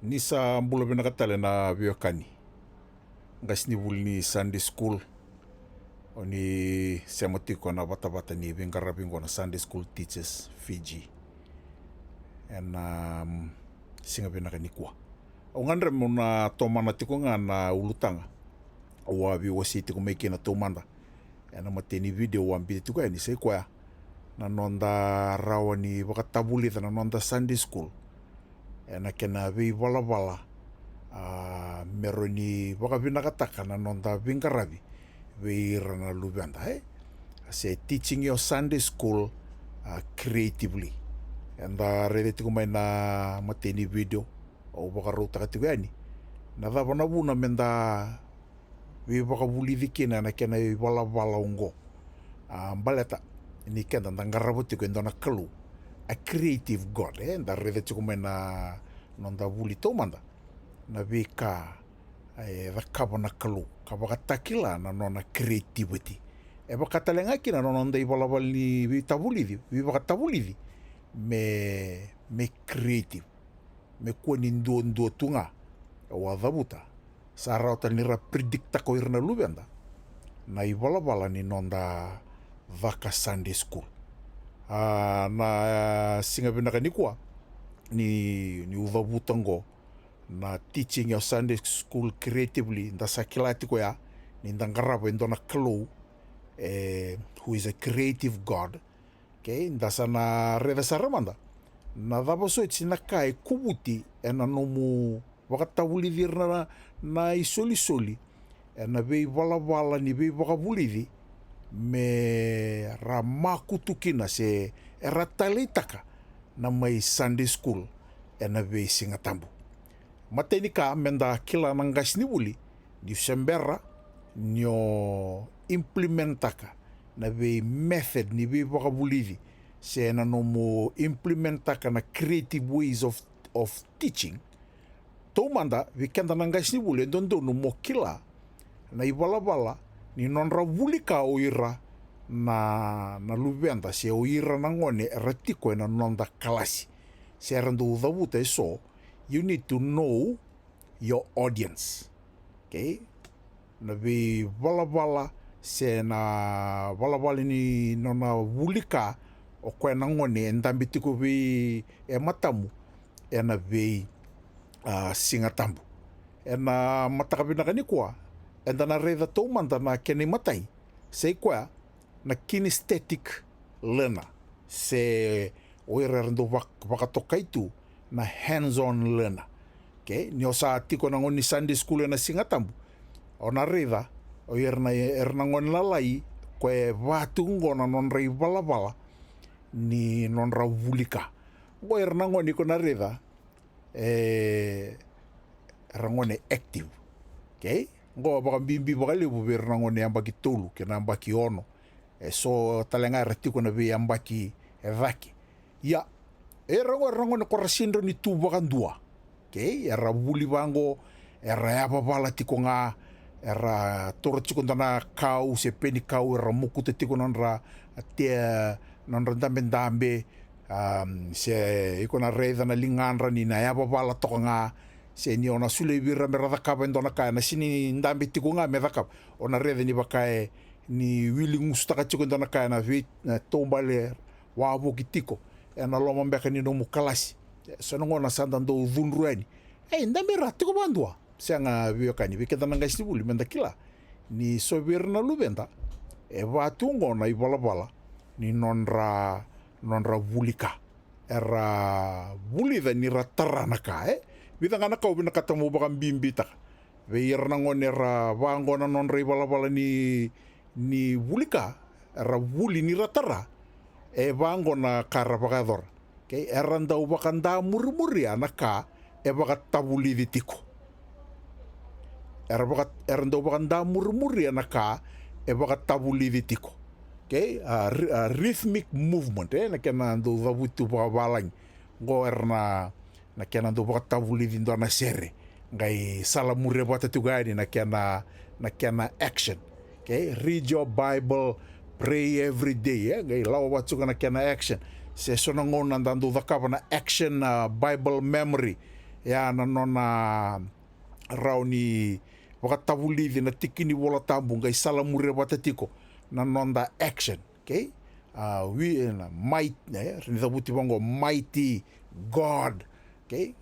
Nisa mbula binakatale na viokani. Ngas ni vuli ni Sunday school. O ni sematiko na bata-bata ni vingarabingo na Sunday school teachers Fiji. And singa binakanikwa. O ngandre mo na tomana tiko nga na ulutanga. O wabi wasi tiko meiki na tomanda. And mateni video wambiti tiko ya ni say kwa na nonda rawa ni wakatabuli na nonda Sunday school. Na kena vi wala mero ni waka vinakataka na nonda vingarabi vi rana lubanda say teaching your Sunday school creatively and rede tiku mai na mateni video o waka rauta tiku yani na dava na vuna menda vi waka vulidi kina na kena vi wala ungo baleta ni kenda ndangarabo tiku endona kalu a creative God da rede tiku mai na nonda vuli tomanda na vika da kaba na kalu kaba katakila na nona creativity baka talenga kina nonda ibalabal ni vita vulidi vi baka tabulidi me creative me kuani ndo tunga wa dabuta sa rauta ni ra predicta ko irna lubenda na ibalabala ni nonda vaka Sunday school na singa binaka ni kwa ni udabutango na teaching your Sunday school creatively nda sakilati ko ya ni ndangarabo ndona kalo who is a creative God okay nda sana reda saramanda na dabo so itsina kai kubuti ena nomu wakatawuli dirna na isoli ena vei wala ni vei wakabulidi me ramakutukina se eratalitaka na mai Sunday school ena vei singatambu mateni ka menda kila nangas ni wuli di sembera nyo implementaka na vei method ni vei wakabulidi se na no mo implementaka na creative ways of teaching tomanda vi kenda nangas ni wuli ndondo no mo kila na iwala ni nonra wuli ka oira na lubenda se oira nangone ratiko na nonda kalasi se rando udabuta so you need to know your audience okay na vi wala se na wala ni nona wulika o kwa nangone ndambitiko vi matamu na vi singatambu na matakabina kanikwa na reda tomanda na kene matai sei kwa na kinesthetic learner se oira rando wakatokaitu na hands-on learner okay ni osa tiko na ngoni Sunday school na singatambu ona reda o erna ngon lalai kwe vatungo na nonra iwala ni nonra wulika go erna ngoni ko na reda rangone active okay go baka bimbi baka lebu berna ngone ambaki tolu ke na ambaki ono so talenga retiko na be ambaki vaki ya rango ko rasindo ni tu baka ndua okay era wuli bango era ya babala tiko nga era toro tiko ndana kau se peni kau era muku te tiko nonra te nonra ndambe se iko na reda na linganra ni na ya babala toko nga se ni ona sule vira merada kaba ndona ka na sini ndambe tiko nga medaka ona reda ni bakae ni wili ngustaka tiko ndona ka na vi tombale wa boki tiko na loma mbeka ni no mukalasi so ngona sanda ndo vunruani ndambe ratiko bandua senga viokani viketa nanga stibuli menda kila ni sovirna lubenda vatungo na ibalabala ni nonra vulika era vulida ni ratarana ka vidanga ka ubina katamu baka bimbita veirna ngonera vangona nonra ibalabala ni vulika era vuli ni ratara vangona karabakador okay eranda ubakanda murmuri anaka baka tabuli ditiko eranda ubakanda murmuri anaka baka tabuli ditiko okay rhythmic movement na kena ndo vabutu balang go erna na kena ndo baka tabuli dindo na sere ngai salamure bata tugani na kena action okay read your Bible, pray every day ngai lawa watu kana kena action se sonangon andando dakapa na action Bible memory ya na nona rauni wakatavulidhi na tikini wola tambu ngai salamure watatiko na nonda action, okay? We na might rinithavuti vango mighty God, okay?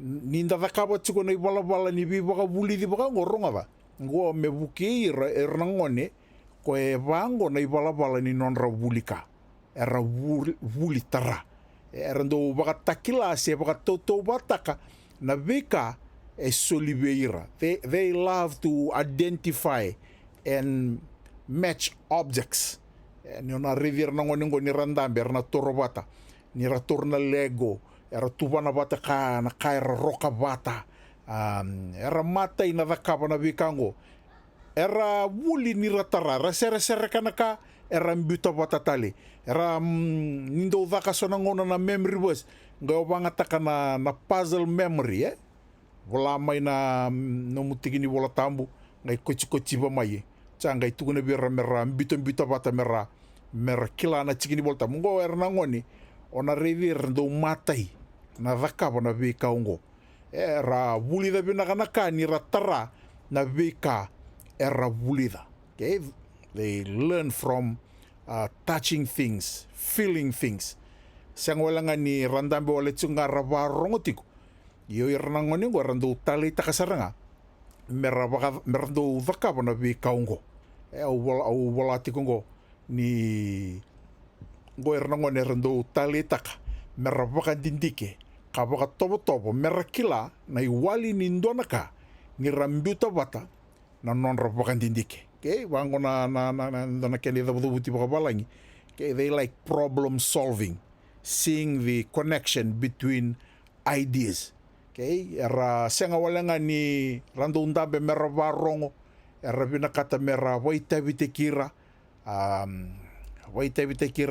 Ninda thakava tiko na iwalavala ni vi wakavulidhi wakango rongava ngo me vuki ngone ko e vango na iwalavala ni nonra vulika era vuli tara era ndo wakatakila se wakatoto wataka na vika e soliveira. They love to identify and match objects. Ni ona rivir na ngoni ngoni randambe na torobata ni ratorna lego era tuvana bata ka na kaira roka bata era mata ina vakava na vikango era wuli ni ratara ra sere kanaka era mbuta bata tali era nindo vaka sona ngona na memory was ngao vanga taka na puzzle memory vola mai na no mutigini vola tambu ngai kochi ba mai changa ituguna bira mera mbito bata mera kila na chikini volta mungo era na ngoni ona revir ndo matai na vakava na vika ungo era vulida binakanaka ni ratara na vika era vulida. Okay, they learn from touching things, feeling things. Sangwalanga ni randambe wale tsunga rava rongotiko yo irnangoni ngo rando tali takasaranga merando vakava na vika ungo au volatiko ngo ni ngo irnangoni rando tali taka meravaka dindike kabaka tobo merakila na iwali ni ndonaka ni rambuta bata na non ravaka dindike. Okay, wango na kende da buti bakabalangi. Okay, they like problem solving, seeing the connection between ideas. Okay, era senga walanga ni rando undambe mera varongo era binakata mera waita vitekira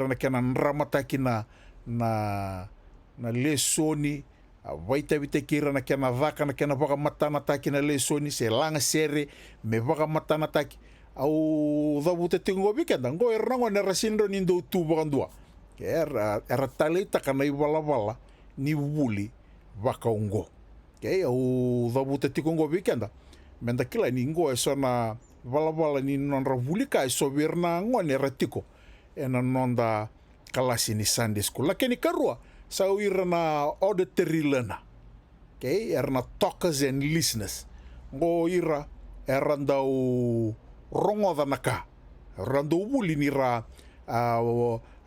na kena nramataki na lesoni waita vitekira na kena vaka na kena vaka matana taki na lesoni se langa sere me vaka matana taki au dhabute tingo vikenda ngo erango nera sindo nindo tu bakandua era talita kana iwala ni wuli vaka ungo. Okay, au dhabute tikongo vikenda menda kila ni ngo esona vala ni nonra vulika so virna ngone ratiko ena nonda kalasi ni Sunday school lakini karua sa irna auditory learner. Okay, erna talkers and listeners ngo ira erandau rongoda naka rando wuli ni ra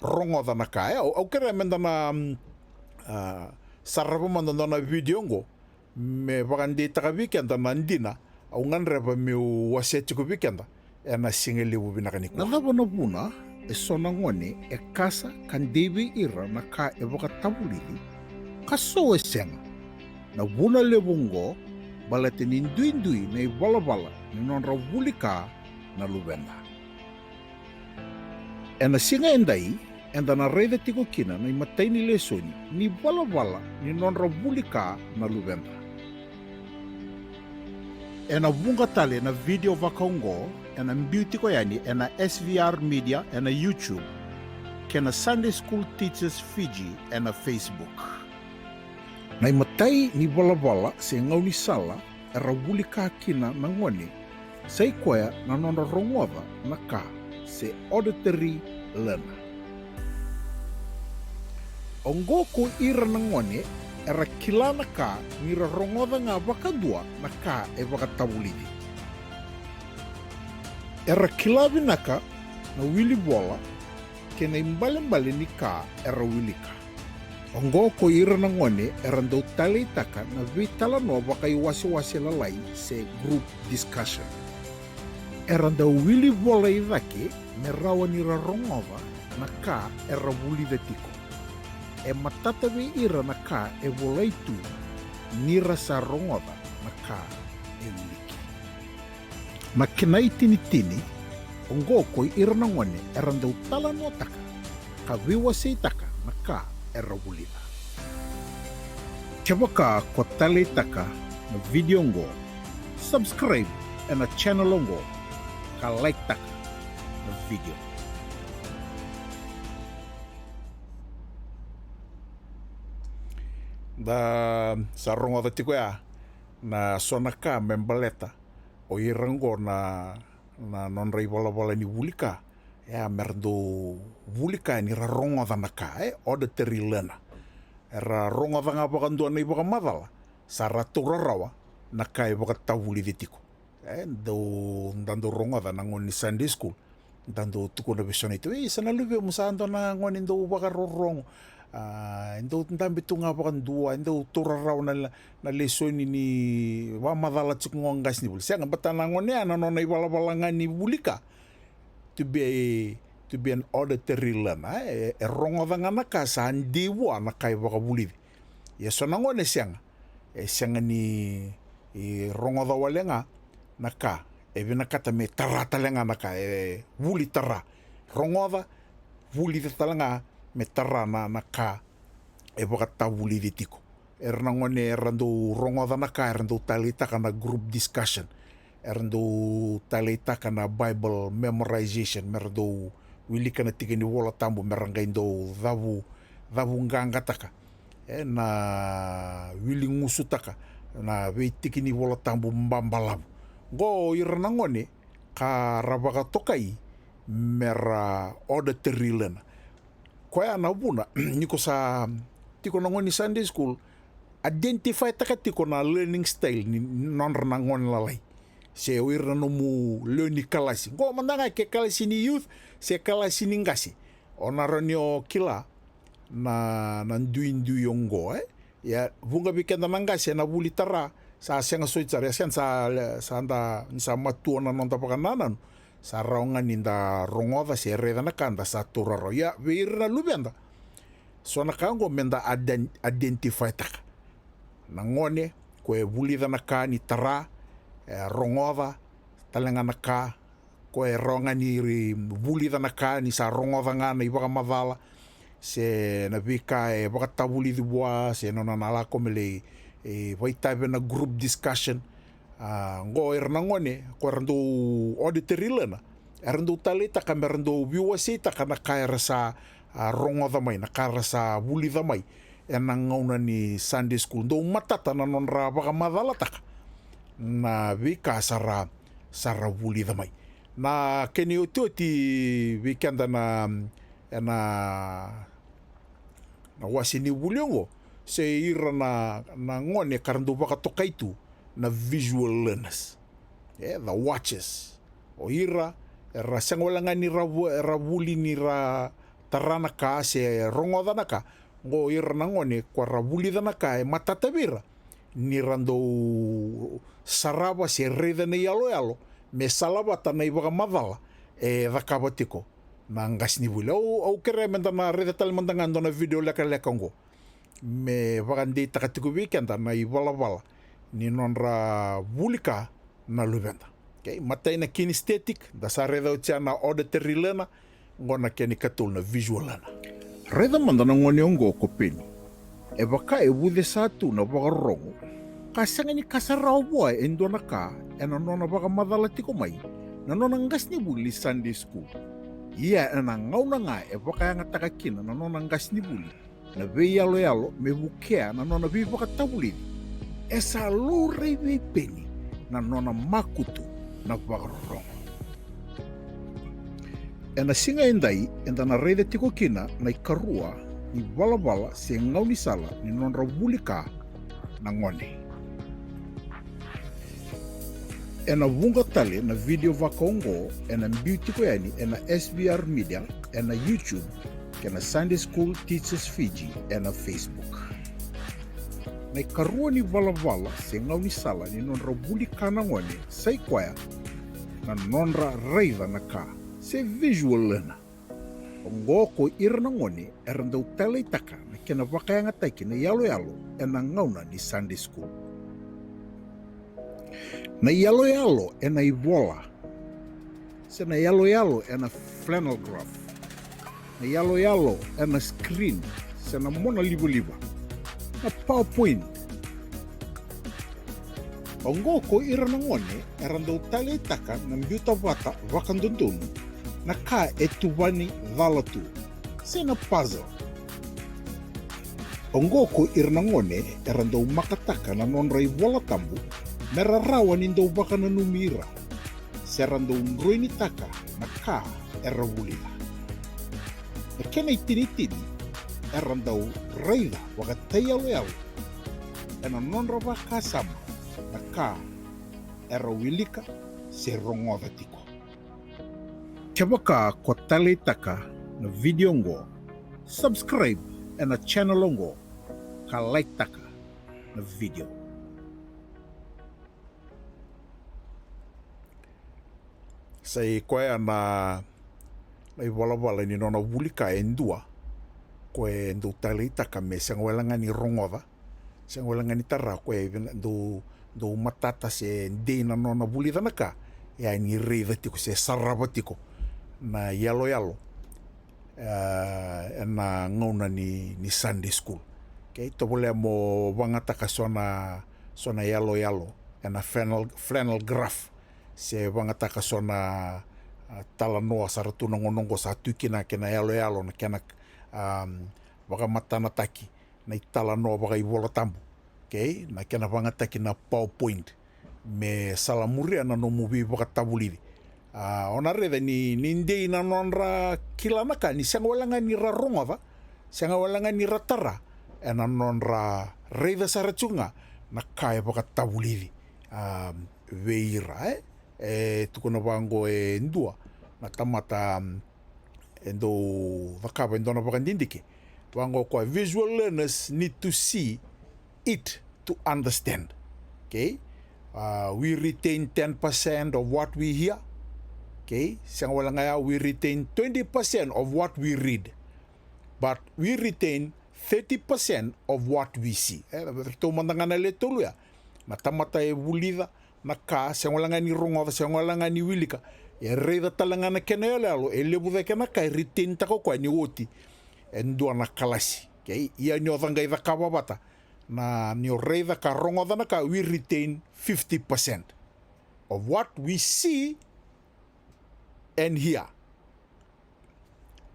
rongoda naka au kere menda na sarapa manda na video ngo me bagandi taka vikenda na ndina au nganreba me wasetiko vikenda ena singeli bubinakani ko na bona e sona ngone e kasa kan devi ira na ka e boka tabulili kaso esenga na buna lebungo balate ni ndui na ibalabala ni nonra vulika na lubenda ena singa endai enda na reda tiko kina na imatai ni lesoni ni balabala ni nonra vulika na lubenda ena vunga tale na video vakaungo ena mbiutiko yani ena SVR Media ena YouTube kena Sunday School Teachers Fiji ena Facebook na imatai ni balabala se ngauni sala era vulika kina na ngone sai koya na nonra rongoda na ka se auditory learner ongoko ira na ngone era kilana ka ngira rongoda nga bakadua na ka e bakatabulidi era kilabi naka na wili bola kena imbale ni ka era wilika ongoko ira na ngone era ndo tali taka na vitala no baka iwasi lalai se group discussion era ndo wili bola idake merawa nira rongoda na ka era wuli tiko e matatawe ira na ka e volaitu nira sa rongoda na ka e uliki. Na kinai tini ongoko ira na ngone era ndo tala no taka ka viwa se taka na ka era wulida. Kebaka ko tale taka na video ngo subscribe na channel ngo ka like taka na video. sa rongoda tiko ya na sonaka membaleta o irango na non rai wala ni wulika ya merdo wulika ni ra rongoda naka auditory learner era rongoda nga bakandu na ibaka madala sa ratura rawa naka ibaka tawuli tiko do dando rongoda na ngoni Sunday school dando tuko na besona ito sana lube musando na ngoni do baka rorongo ndo ndambi tunga bakan dua ndo turaraw na lesson ni wa madala tsukungas ni bul siya nga batanangon niya na nonay wala ni bulika to be an auditory learner rongo nga naka sa hindi wa nakay baka buli yeso nangon siya nga ni rongo da wala nga naka binakata me tarata nga naka buli tara rongo da buli talanga metara na naka baka tawuli tiko nangone rando rongo da naka rando talita kana group discussion rando talita kana Bible memorization merdo wili kana tigani wola tambo merangay do dabu nganga taka na wili ngusutaka na weitikini wola tambo mbambalab go nangone ka rabaka tokai mera auditory learner koya na buna niko sa tiko nangon ni Sunday school identify taka tiko na learning style ni non nangon lalay se wir na mu learning kalasi go mandanga ke kalasi ni youth se kalasi ni ngasi onaronyo kila na nanduindu yongo ya bunga bikenda nangasi na bulitara sa senga soitsare sen sa anda sa matuana non tapakananan sa raungan ninda rongoda se reda na kanda sa turaro ya virna lubenda so na kango menda identify taka nangone ko bulida na ka ni tara rongoda talanga na ka ko ronga ni bulida na ka ni sa rongoda nga na ibaka madala se na bika baka tabuli di bua se no na nala komele vai tabe na group discussion ngo nangone ko rando auditory learner rando talita ka rando viewasita kana kaira sa rongo da mai na kaira sa buli da mai ngauna ni Sunday school do matata na non ra baka madala taka na vika sara buli da mai na keni ti weekend na wasini buliongo se ira na ngone karando baka tokaitu na visual learners the watches o ira rasangolanga ni rabuli ni ra tarana ka se rongo dana ka ngo ira nangone kwa rabuli dana ka matatabira ni rando saraba se reda na yalo me salabata na ibaka madala dakabatiko na ngas ni bula o kere menda na reda tal mandangando na video leka ngo me vakandi takatiku weekend na iwala ni nonra bulika na lubenda matai na kinesthetic da sa reda utia na auditory learner ngona keni katul na visual learner reda mandana ngone ongo kopeni baka bude satu na baka rongo kasanga ni kasarao boy endona ka nona baka madala tiko mai na nona ngas ni buli Sunday school iya na ngauna nga baka nga takakina na nona ngas ni buli na ve yalo me bukea na nona vi baka tabuli esa lure ve peni na nona makutu na bagarong. Na singa endai enda na rede tiko kina na ikarua ni wala se ngau ni sala ni nonra bulika na ngone. Na vunga tale na video vakongo na beauty ko yani na SBR Media na YouTube na Sunday School Teachers Fiji na Facebook. Na ikarua ni wala se ngau ni sala ni nonra bulika na ngone sai kwaya na nonra raiva na ka se visual learner. Ngoko irna ngone erandau tele taka na kena wakayanga taiki na yalo na ngauna ni Sunday School. Na yalo na ivola. Se na yalo na flannel graph. Na yalo na screen. Se na mona liba. Na PowerPoint. Ngoko irna ngone erandau tele taka na mbiuta vata wakandundun na ka etubani valatu se na puzzle. Ongoko irnangone erandau makataka na nonrai vola tambu merarawa nindau baka na numira. Serandau nroini taka na ka erawulida. Na kena itinitini erandau reida wakatayalo ena nonra baka sama na ka erawilika se rongoda tiko. Kebaka kwa tale taka na video ngo, subscribe ena channel ngo, ka like taka na video. Say koe ana lai wala ni nona wulika endua koe ndu tale taka me sangwelanga ni rongoda, sangwelanga ni tara koe ndu matata se ndena nona wulida naka ya ni reida tiko se saraba tiko na yalo na ngona ni Sunday school. Okay, to boleh mo wangataka sona yalo na flannel graph se wangataka sona talanoa saratuna ngonongo sa tukina kena yalo na kena waka matana taki na talanoa waka iwola tambu. Okay, na kena wangataki na PowerPoint me salamuria na no movie waka tabulidi. Ona reda ni ndei na nonra kilanaka ni sangwalanga ni raronga sangwalanga ni ratara ena nonra reda sarachunga na kaya baka tabulidi veira tukuna bango ndua na tamata endo vakaba endo na baka ndindike bango kwa visual learners need to see it to understand. Okay, we retain 10% of what we hear. Okay, we retain 20% of what we read, but we retain 30% of what we see. Ito mandangana le tolu ya. Matamata wulida na ka sangwalanga ni rongoda sangwalanga ni wilika. Ya reida talangana kena yalo elebuda kena ka retain tako kwa ni woti endua na kalasi. Okay, ia ni odanga ida kababata na ni reida ka rongoda na ka we retain 50% of what we see and here,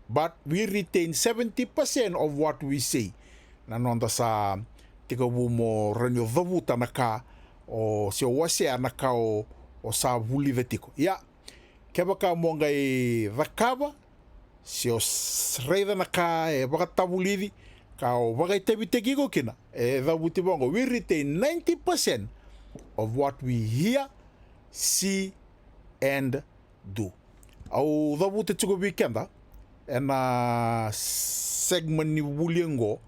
but we retain 70% of what we say. Nanonda sa tika wumo ranyo dhavuta naka o se wasea naka o sa vuli vetiko. Ya, kebaka monga vakaba se o reida naka baka tabulidi ka o baka tebitekiko kina dhavuti bongo. We retain 90% of what we hear, see and do. Au dhavuti tuko weekenda ena segment ni wuliengo,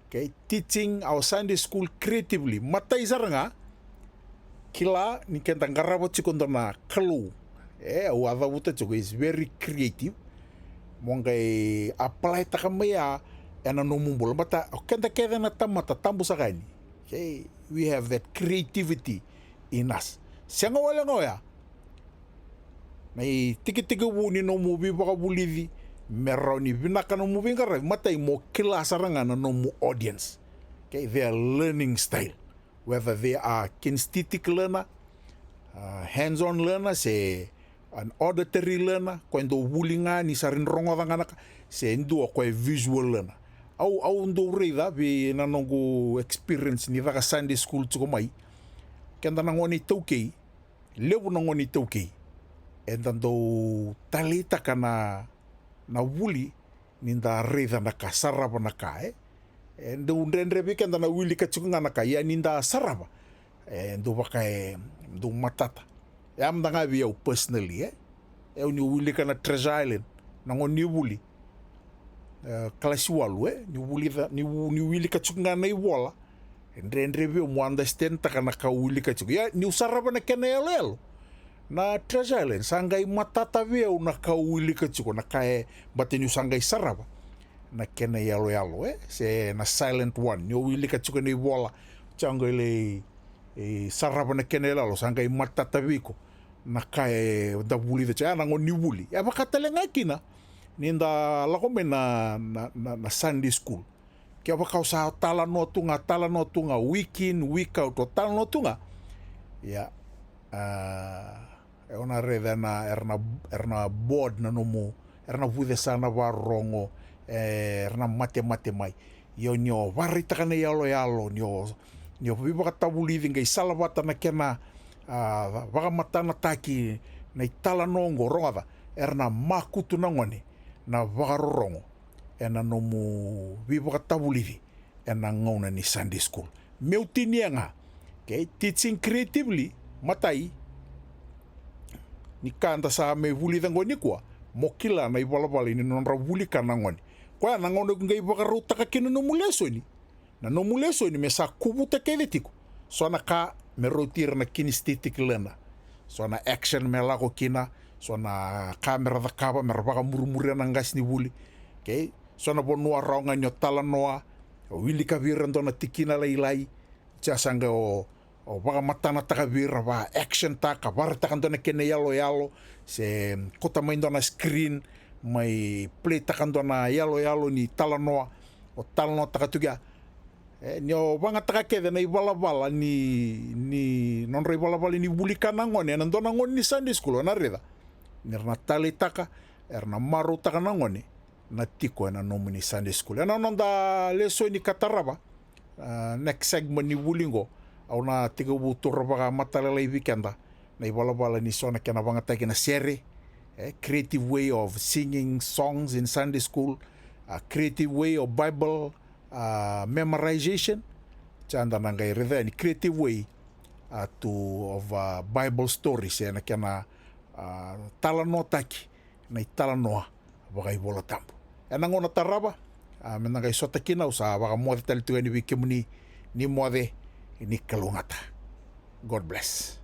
okay, teaching our Sunday school creatively. Mata isaranga kila ni kenta ngarabo tuko na kalu. Au dhavuti tuko is very creative. Monga apply takamaya ena no mumbol mata kenta keda na tamata tambu sakani. Okay, we have that creativity in us. Sianga wala ngoya. May tiki wuni no movie baka bulidi meroni binaka no movie ngara matai mo kilasaranga na no mu audience. Okay, their learning style, whether they are kinesthetic learner, hands-on learner, say an auditory learner, kwendo wulinga ni sarin rongo dangana se ndu ko visual learner. Au ndo reida be na nongo experience ni vaka Sunday school tuko mai. Kenda nangoni toukei, lebu nangoni toukei. Endando talita kana na wuli ninda reida na ka saraba na ka endo undendre bikenda na wuli ka tsukunga na ka ya ninda saraba endo baka ndo matata ya mdanga bi eu personally ni wuli kana Treasure Island na ngoni wuli klasi walu ni wuli ka tsukunga na iwola ndendre bi mo understand ta kana ka wuli ka tsukunga ya ni usaraba na kena yelo na Treasure Island sangai matata veo na kauili kachiko na kae batenu sangai saraba na kena yalo se na Silent One nyo wili kachiko ni bola chango ile saraba na kena yalo sangai matata viko na kae da wuli de chana ngoni wuli ya bakatale ngakina ninda lakome na Sunday school kia bakau sa tala no tunga week in week out tala no tunga ya ona reda na erna board na nomo erna vude sana va rongo erna mate mai io nio varitaka na yalo nio vivakatavulidi ngai salavata na kena vakamatana taki na itala nongo ronga erna makutu na ngone na vakarorongo ena nomu vivakatavulidi ena ngauna ni Sunday school meutinianga okay teaching creatively matai ni kanda sa me vuli ngoni kwa mokila na ivalavali ni nonra vuli kana ngoni kwa na ngone ngai vakaruta ka kinu no mulesoni na no mulesoni me sa kubuta keletiko so na ka me rotir na kinesthetic lena so na action me la ko kina so na kamera da kaba me vaka murumure na ngas ni vuli okay so na bonua raunga nyo tala noa wili ka vira ndona tikina lai jasanga o vaka matana taka vira va action taka var taka ndona kene yalo se kota mai ndona screen mai play taka ndona yalo ni tala noa o tala noa taka tugia nyo vanga taka kede na ivala ni non re ivala ni vuli kana ngone na ndona ngone ni Sunday school na reda nirna tali taka erna maru taka na ngone na tiko na nomini Sunday school na nonda leso ni kataraba next segment ni vulingo au na tiga butur baga matala weekenda na ivala ni sona kena vanga taka na sere creative way of singing songs in Sunday school, a creative way of Bible memorization. Chanda nangai reda ni creative way of Bible stories na kena talano taki na talanoa bagai bola tambo. Ngona taraba menangai sota kina usa baga moade tali tu ni wiki muni ni moade ni kalungata. God bless.